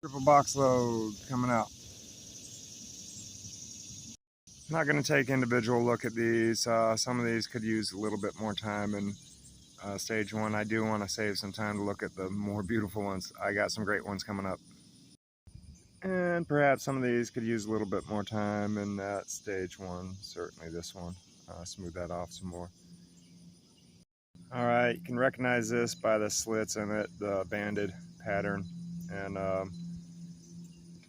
Triple box load coming out. I'm not going to take individual look at these. Some of these could use a little bit more time in stage one. I do want to save some time to look at the more beautiful ones. I got some great ones coming up. And perhaps some of these could use a little bit more time in that stage one. Certainly this one. Smooth that off some more. Alright, you can recognize this by the slits in it, the banded pattern. And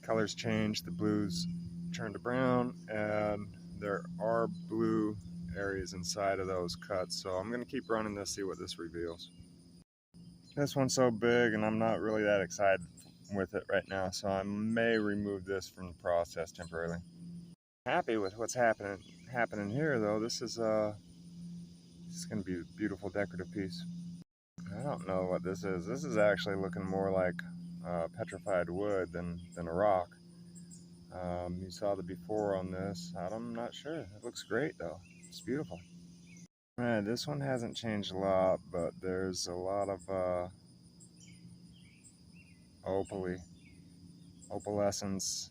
colors change. The blues turn to brown, and there are blue areas inside of those cuts. So I'm going to keep running this, see what this reveals. This one's so big, and I'm not really that excited with it right now, so I may remove this from the process temporarily. Happy with what's happening here, though. This is going to be a beautiful decorative piece. I don't know what this is. This is actually looking more like petrified wood than a rock. You saw the before on this. I'm not sure. It looks great though. It's beautiful. Alright, this one hasn't changed a lot, but there's a lot of opalescence,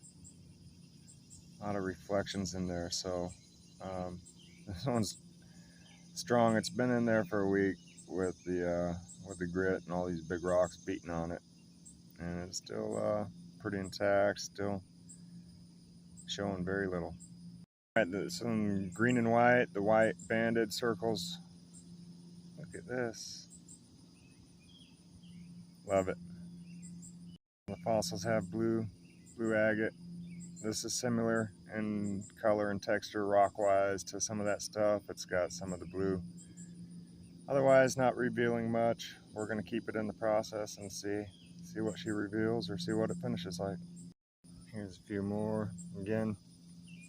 a lot of reflections in there. So this one's strong. It's been in there for a week with the grit and all these big rocks beating on it, and it's still pretty intact. Still showing very little. Alright, some green and white, the white banded circles. Look at this. Love it. The fossils have blue agate. This is similar in color and texture rock-wise to some of that stuff. It's got some of the blue. Otherwise, not revealing much. We're going to keep it in the process and see what she reveals or see what it finishes like. Here's a few more. Again,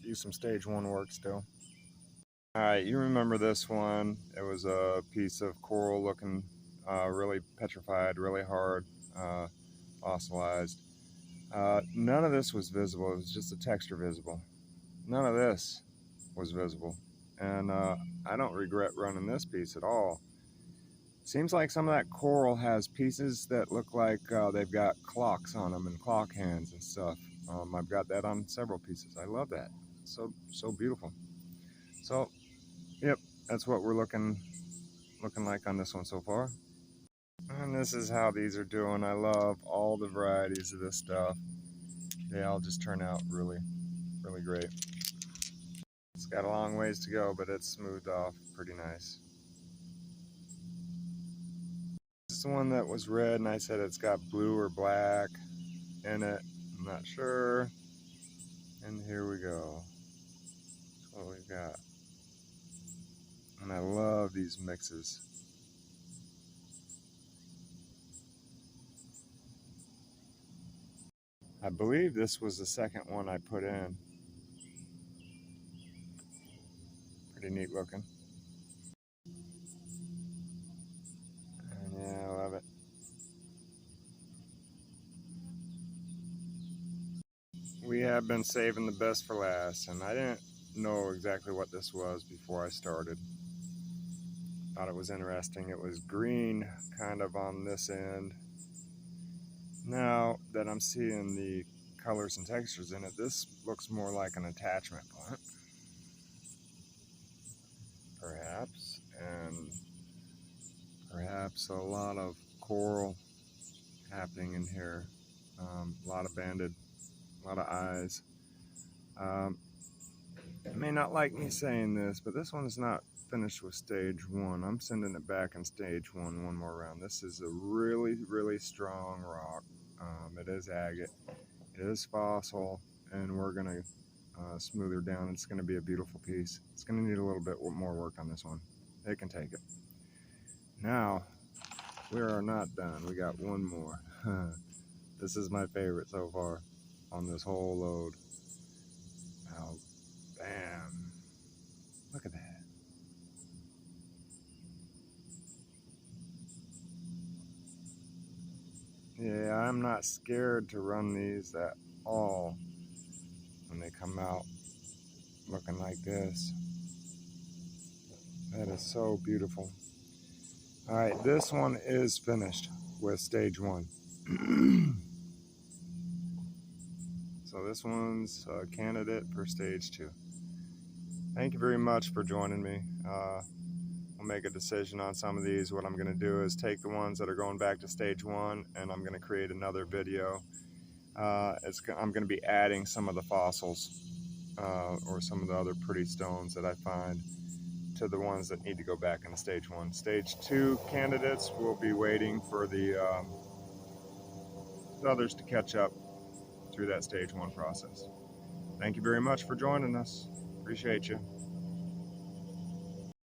use some stage one work still. Alright, you remember this one. It was a piece of coral looking really petrified, really hard, fossilized. None of this was visible. It was just a texture visible. None of this was visible. And I don't regret running this piece at all. Seems like some of that coral has pieces that look like they've got clocks on them and clock hands and stuff. I've got that on several pieces. I love that. So beautiful. So, yep, that's what we're looking like on this one so far. And this is how these are doing. I love all the varieties of this stuff. They all just turn out really great. It's got a long ways to go, but it's smoothed off pretty nice. This is the one that was red, and I said it's got blue or black in it. I'm not sure. And here we go. That's what we've got. And I love these mixes. I believe this was the second one I put in. Pretty neat looking. And yeah, I love it. We have been saving the best for last, and I didn't know exactly what this was before I started. Thought it was interesting. It was green kind of on this end. Now that I'm seeing the colors and textures in it, this looks more like an attachment point, perhaps, and perhaps a lot of coral happening in here, a lot of banded, a lot of eyes. You may not like me saying this, but this one's not finished with stage one. I'm sending it back in stage one more round. This is a really strong rock. It is agate, it is fossil, and we're going to smooth her down. It's going to be a beautiful piece. It's going to need a little bit more work on this one. It can take it. Now, we are not done. We got one more. This is my favorite so far on this whole load. Now, bam. Look at that. Yeah, I'm not scared to run these at all when they come out looking like this. That is so beautiful. Alright, this one is finished with stage one. So this one's a candidate for stage 2. Thank you very much for joining me. I'll make a decision on some of these. What I'm going to do is take the ones that are going back to stage 1, and I'm going to create another video. I'm going to be adding some of the fossils or some of the other pretty stones that I find to the ones that need to go back into stage 1. Stage 2 candidates will be waiting for the others to catch up through that stage 1 process. Thank you very much for joining us. Appreciate you.